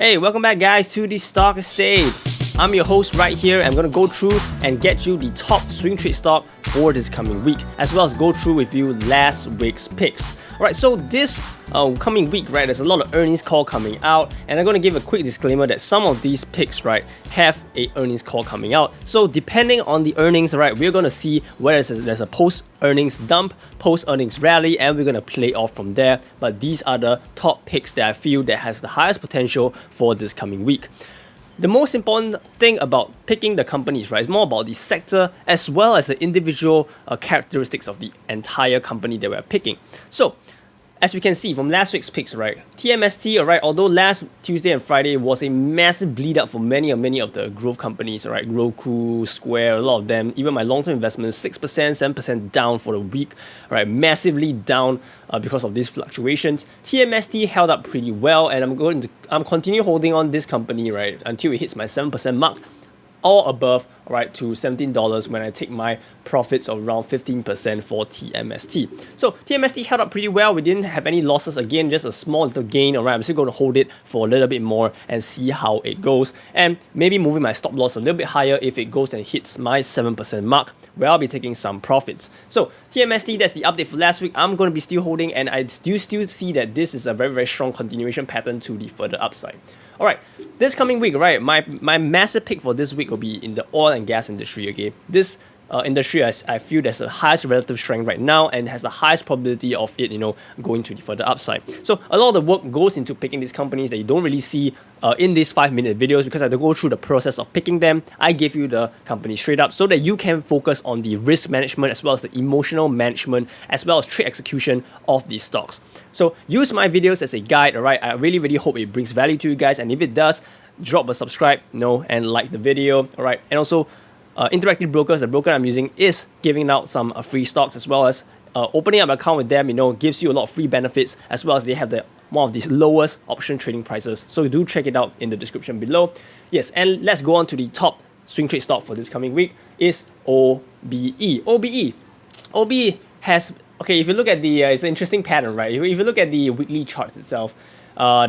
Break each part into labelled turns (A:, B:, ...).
A: Hey, welcome back guys to the Stock Estate. I'm your host right here. I'm going to go through and get you the top swing trade stock for this coming week, as well as go through with you last week's picks. Alright, so this coming week, right, there's a lot of earnings call coming out, and I'm going to give a quick disclaimer that some of these picks, right, have a earnings call coming out. So depending on the earnings, right, we're going to see whether there's a post-earnings dump, post-earnings rally, and we're going to play off from there. But these are the top picks that I feel that have the highest potential for this coming week. The most important thing about picking the companies, right, is more about the sector as well as the individual characteristics of the entire company that we're picking. So, as we can see from last week's picks, right, TMST, alright, although last Tuesday and Friday was a massive bleed up for many of the growth companies, alright, Roku, Square, a lot of them, even my long-term investments, 6%, 7% down for the week, right, massively down because of these fluctuations. TMST held up pretty well, and I'm continue holding on this company, right, until it hits my 7% mark, all above, right, to $17 when I take my profits of around 15% for TMST. So TMST held up pretty well. We didn't have any losses again, just a small little gain. Alright, I'm still going to hold it for a little bit more and see how it goes, and maybe moving my stop loss a little bit higher if it goes and hits my 7% mark, where I'll be taking some profits. So TMST, that's the update for last week. I'm going to be still holding, and I still see that this is a very strong continuation pattern to the further upside. Alright, this coming week, right, my massive pick for this week will be in the oil and gas industry, okay? This industry, I feel there's the highest relative strength right now and has the highest probability of it, going to the further upside. So a lot of the work goes into picking these companies that you don't really see in these 5-minute videos, because I have to go through the process of picking them. I give you the company straight up so that you can focus on the risk management as well as the emotional management as well as trade execution of these stocks. So use my videos as a guide, alright? I really hope it brings value to you guys, and if it does, drop a subscribe, and like the video, alright? And also, Interactive Brokers, the broker I'm using, is giving out some free stocks, as well as opening up an account with them, gives you a lot of free benefits, as well as they have one of the lowest option trading prices. So do check it out in the description below. Yes, and let's go on to the top swing trade stock for this coming week is OBE. OBE has, okay, if you look at the, it's an interesting pattern, right? If you look at the weekly charts itself,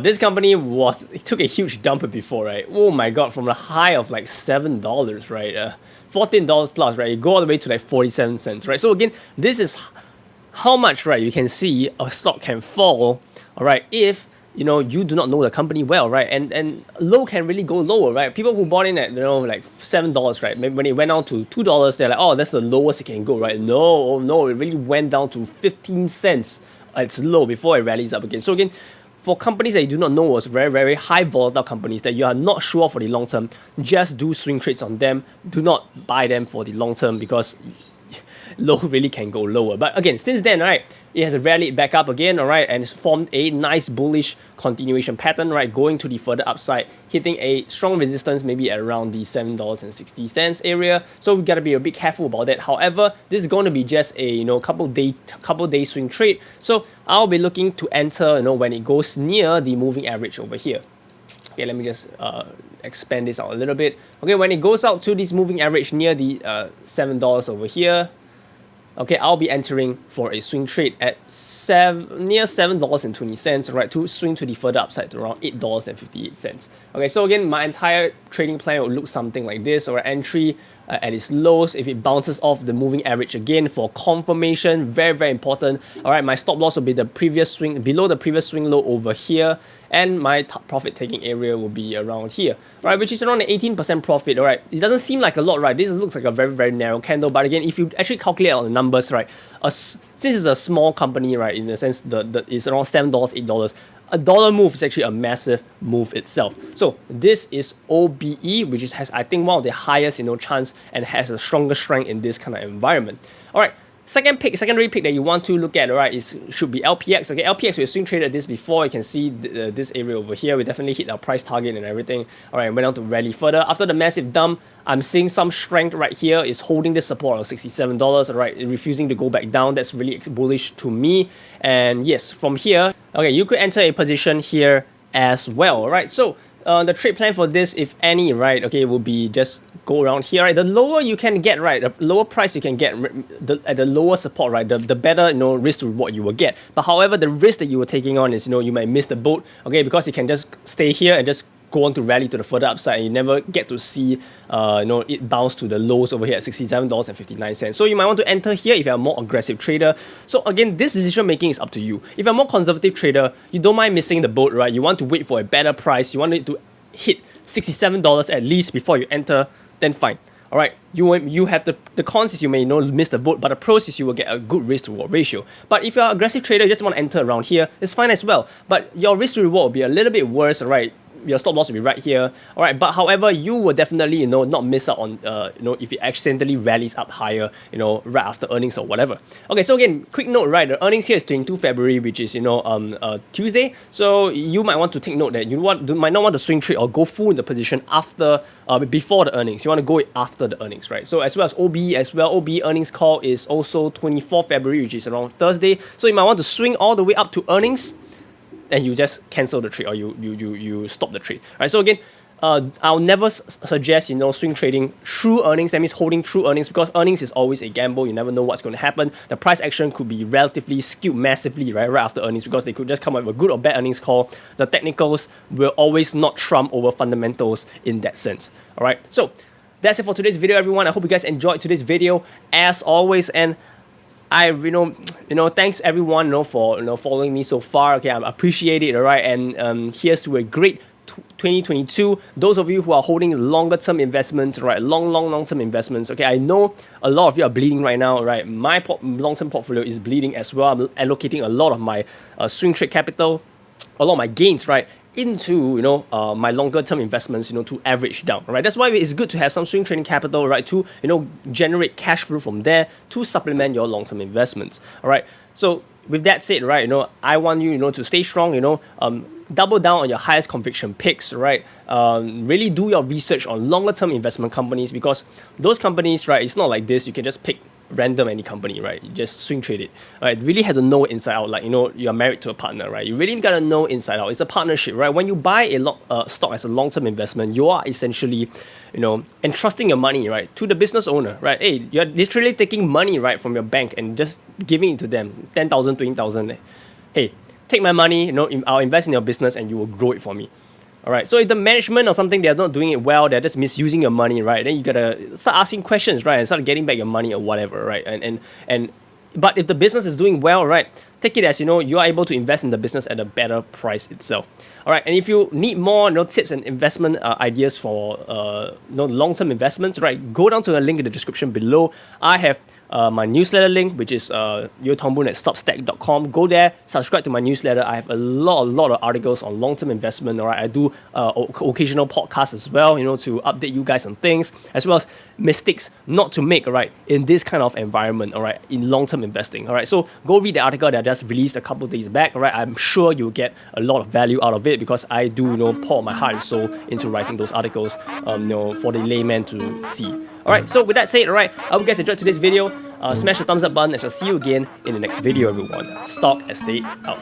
A: this company it took a huge dump before, right? Oh my god, from the high of like $7, right? $14 plus, right? You go all the way to like 47 cents, right? So again, this is how much, right, you can see a stock can fall, all right, if you do not know the company well, right? And low can really go lower, right? People who bought in at like $7, right? Maybe when it went down to $2, they're like, oh, that's the lowest it can go, right? No, it really went down to 15 cents. It's low before it rallies up again. So again, for companies that you do not know was very high volatile companies that you are not sure for the long term, just do swing trades on them. Do not buy them for the long term, because low really can go lower. But again, since then, right, it has rallied back up again, alright, and it's formed a nice bullish continuation pattern, right, going to the further upside, hitting a strong resistance maybe at around the $7.60 area. So we gotta be a bit careful about that. However, this is going to be just a couple day swing trade. So I'll be looking to enter when it goes near the moving average over here. Okay, let me just expand this out a little bit. Okay, when it goes out to this moving average near the $7 over here, okay, I'll be entering for a swing trade at near $7.20, right, to swing to the further upside to around $8.58. Okay, so again, my entire trading plan will look something like this, or entry at its lows. If it bounces off the moving average again for confirmation, very important. All right, my stop loss will be the previous swing, below the previous swing low over here, and my profit taking area will be around here, right, which is around an 18% profit. All right, it doesn't seem like a lot, right? This looks like a very narrow candle, but again, if you actually calculate on the numbers, right, since it's a small company, right, in the sense that it's around $7, $8, a dollar move is actually a massive move itself. So this is OBE, which has, I think, one of the highest chance and has a stronger strength in this kind of environment. All right. Secondary pick that you want to look at, alright, should be LPX. Okay, LPX, we swing traded this before. You can see this area over here. We definitely hit our price target and everything. Alright, went on to rally further. After the massive dump, I'm seeing some strength right here. It's holding this support of $67. Alright, refusing to go back down. That's really bullish to me. And yes, from here, okay, you could enter a position here as well. Alright, so the trade plan for this, if any, right, okay, will be just go around here, right? The lower you can get, right, the lower price you can get at the lower support, right, the better risk to reward you will get. But however, the risk that you were taking on is you might miss the boat, okay, because you can just stay here and just go on to rally to the further upside, and you never get to see it bounce to the lows over here at $67.59. So you might want to enter here if you're a more aggressive trader. So again, this decision making is up to you. If you're a more conservative trader, you don't mind missing the boat, right? You want to wait for a better price, you want it to hit $67 at least before you enter, then fine. All right, you have the cons is you may miss the boat, but the pros is you will get a good risk to reward ratio. But if you're an aggressive trader, you just want to enter around here, it's fine as well. But your risk to reward will be a little bit worse, all right? Your stop loss will be right here, all right. But however, you will definitely not miss out on if it accidentally rallies up higher, right after earnings or whatever. Okay, so again, quick note, right? The earnings here is 22 February, which is Tuesday. So you might want to take note that you might not want to swing trade or go full in the position after before the earnings. You want to go after the earnings, right? So as well as OB as well. OB earnings call is also 24 February, which is around Thursday. So you might want to swing all the way up to earnings, and you just cancel the trade or you stop the trade. Right? So again, I'll never suggest swing trading through earnings. That means holding through earnings, because earnings is always a gamble. You never know what's going to happen. The price action could be relatively skewed massively right after earnings, because they could just come up with a good or bad earnings call. The technicals will always not trump over fundamentals in that sense. All right. So that's it for today's video, everyone. I hope you guys enjoyed today's video as always, and thanks everyone, for following me so far. Okay, I appreciate it. All right, and here's to a great 2022. Those of you who are holding longer term investments, right, long term investments. Okay, I know a lot of you are bleeding right now. Right, my long term portfolio is bleeding as well. I'm allocating a lot of my swing trade capital, a lot of my gains, right, into my longer term investments, to average down. Right, that's why it's good to have some swing trading capital, right, to generate cash flow from there to supplement your long term investments. All right, so with that said, right, I want you to stay strong. Double down on your highest conviction picks, right? Really do your research on longer term investment companies, because those companies, right, it's not like this. You can just pick random any company, right? You just swing trade it, right? Really have to know inside out. Like, you're married to a partner, right? You really gotta know inside out. It's a partnership, right? When you buy a stock as a long-term investment, you are essentially, entrusting your money, right, to the business owner, right? Hey, you're literally taking money, right, from your bank and just giving it to them, 10,000, 20,000. Hey, take my money, I'll invest in your business and you will grow it for me. All right, so if the management or something, they're not doing it well, they're just misusing your money, right? Then you gotta start asking questions, right, and start getting back your money or whatever, right? But if the business is doing well, right, take it as you are able to invest in the business at a better price itself. All right, and if you need more tips and investment ideas for long-term investments, right, go down to the link in the description below. I have my newsletter link, which is yotongbun@substack.com. Go there, subscribe to my newsletter. I have a lot of articles on long-term investment. All right, I do occasional podcasts as well, to update you guys on things, as well as mistakes not to make, all right, in this kind of environment, all right, in long-term investing. All right, so go read the article that I just released a couple of days back. All right, I'm sure you'll get a lot of value out of it, because I do pour my heart and soul into writing those articles, for the layman to see. Alright, so with that said, alright, I hope you guys enjoyed today's video. Smash the thumbs up button, and I shall see you again in the next video, everyone. Stock Estate out.